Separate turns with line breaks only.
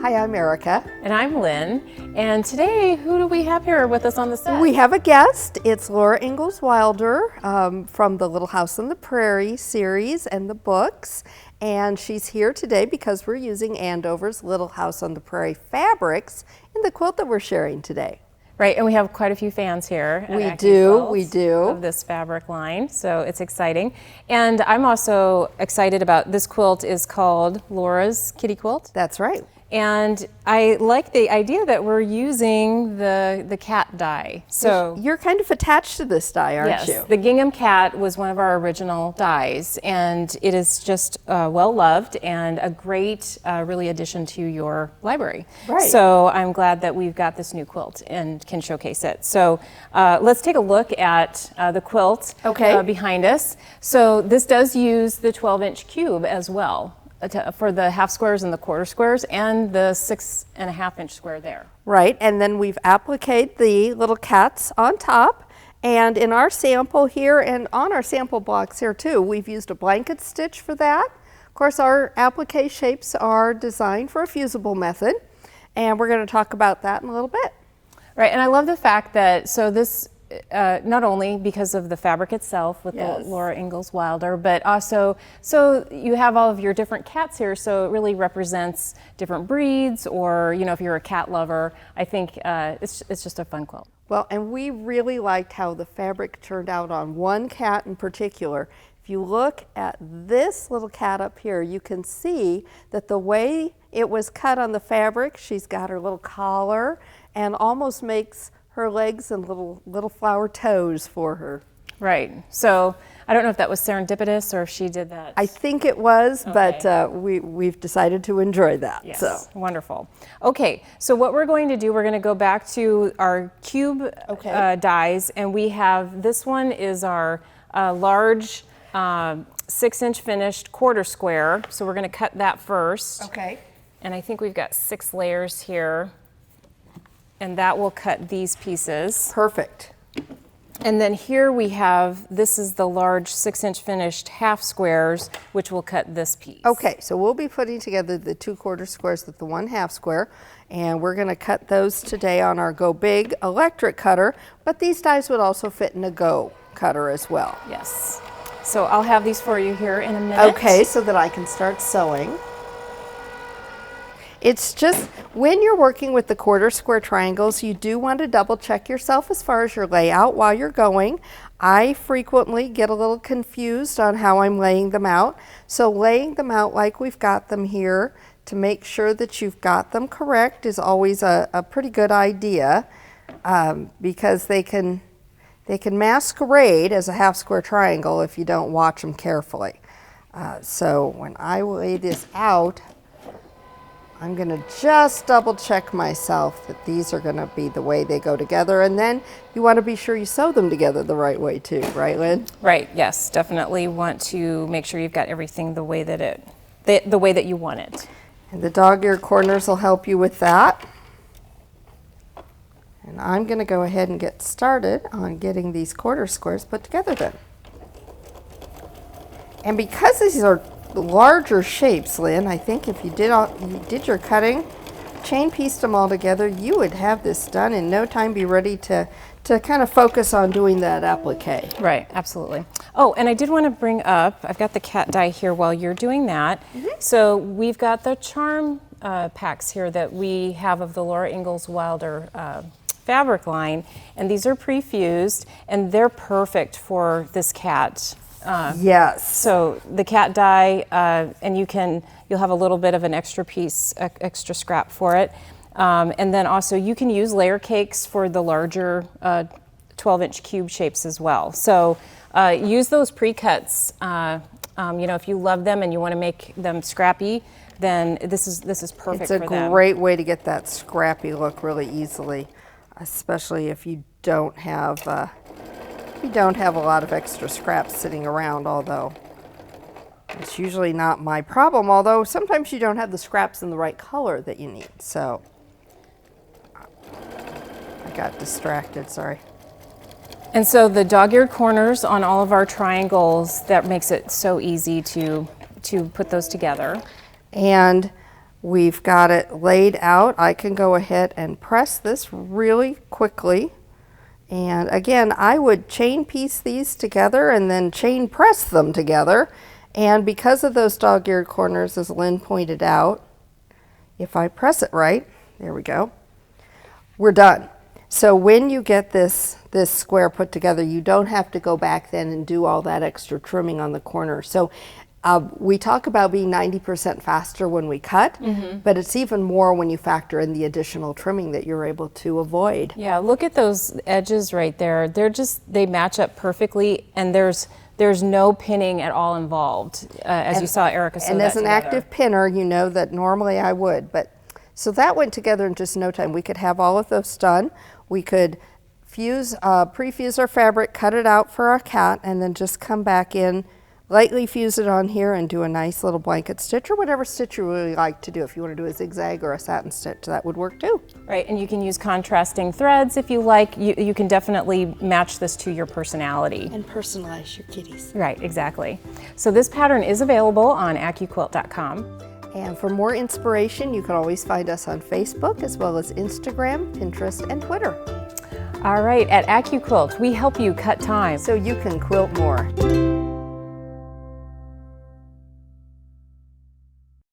Hi, I'm Erica.
And I'm Lynn. And today, who do we have here with us on the set?
We have a guest. It's Laura Ingalls Wilder from the Little House on the Prairie series and the books. And she's here today because we're using Andover's Little House on the Prairie fabrics in the quilt that we're sharing today.
Right, and we have quite a few fans here.
We do.
Of this fabric line, so it's exciting. And I'm also excited about this quilt is called Laura's Kitty Quilt.
That's right.
And I like the idea that we're using the cat dye. So
you're kind of attached to this dye, aren't you?
Yes, the gingham cat was one of our original dyes, and it is just well loved and a great really addition to your library.
Right.
So I'm glad that we've got this new quilt and can showcase it. So let's take a look at the quilt behind us. So this does use the 12-inch cube as well, for the half squares and the quarter squares and the 6.5-inch square there.
Right, and then we've appliqued the little cats on top. And in our sample here and on our sample blocks here too, we've used a blanket stitch for that. Of course, our applique shapes are designed for a fusible method, and we're going to talk about that in a little bit.
Right, and I love the fact that, so this, not only because of the fabric itself with the Laura Ingalls Wilder, but also, so you have all of your different cats here, so it really represents different breeds, or, you know, if you're a cat lover, I think it's just a fun quilt.
Well, and we really liked how the fabric turned out on one cat in particular. If you look at this little cat up here, you can see that the way it was cut on the fabric, she's got her little collar and almost makes her legs and little flower toes for her.
Right. So I don't know if that was serendipitous or if she did that.
I think it was, but we've decided to enjoy that.
Yes,
so.
Wonderful. Okay, so what we're going to do, we're going to go back to our Qube dies, and we have, this one is our large 6-inch finished quarter square. So we're going to cut that first.
Okay.
And I think we've got 6 layers here. And that will cut these pieces.
Perfect.
And then here we have, this is the large 6-inch finished half squares, which will cut this piece.
Okay, so we'll be putting together the 2 quarter squares with the 1 half square, and we're going to cut those today on our Go Big electric cutter, but these dies would also fit in a Go cutter as well.
Yes. So I'll have these for you here in a minute.
Okay, so that I can start sewing. It's just, when you're working with the quarter square triangles, you do want to double check yourself as far as your layout while you're going. I frequently get a little confused on how I'm laying them out. So laying them out like we've got them here to make sure that you've got them correct is always a pretty good idea, because they can masquerade as a half square triangle if you don't watch them carefully. So when I lay this out, I'm going to just double check myself that these are going to be the way they go together, and then you want to be sure you sew them together the right way too, right, Lynn?
Right, yes, definitely want to make sure you've got everything the way that the way that you want it.
And the dog-eared corners will help you with that. And I'm going to go ahead and get started on getting these quarter squares put together then. And because these are larger shapes, Lynn, I think if you did your cutting, chain pieced them all together, you would have this done in no time, be ready to kind of focus on doing that applique.
Right, absolutely. Oh, and I did want to bring up, I've got the cat die here while you're doing that. So we've got the charm packs here that we have of the Laura Ingalls Wilder fabric line, and these are pre-fused, and they're perfect for this cat.
Yes.
So the cat die, and you'll have a little bit of an extra piece, extra scrap for it. And then also you can use layer cakes for the larger 12-inch cube shapes as well. So use those pre-cuts. You know, if you love them and you want to make them scrappy, then this is perfect for them.
It's a great way to get that scrappy look really easily, especially if you don't have a lot of extra scraps sitting around, although it's usually not my problem, although sometimes you don't have the scraps in the right color that you need. So I got distracted, sorry.
And so the dog-eared corners on all of our triangles, that makes it so easy to put those together.
And We've got it laid out. I can go ahead and press this really quickly. And again, I would chain piece these together and then chain press them together. And because of those dog-eared corners, as Lynn pointed out, if I press it right, there we go, we're done. So when you get this square put together, you don't have to go back then and do all that extra trimming on the corner. So we talk about being 90% faster when we cut, but it's even more when you factor in the additional trimming that you're able to avoid.
Yeah, look at those edges right there. They match up perfectly, and there's no pinning at all involved, as you saw Erica sew that
And as an
together.
active pinner, you know that normally I would, but so that went together in just no time. We could have all of those done. We could pre-fuse our fabric, cut it out for our cat, and then just come back in, lightly fuse it on here and do a nice little blanket stitch or whatever stitch you really like to do. If you want to do a zigzag or a satin stitch, that would work too.
Right, and you can use contrasting threads if you like. You can definitely match this to your personality.
And personalize your kitties.
Right, exactly. So this pattern is available on AccuQuilt.com.
And for more inspiration, you can always find us on Facebook as well as Instagram, Pinterest, and Twitter.
All right, at AccuQuilt, we help you cut time
So you can quilt more.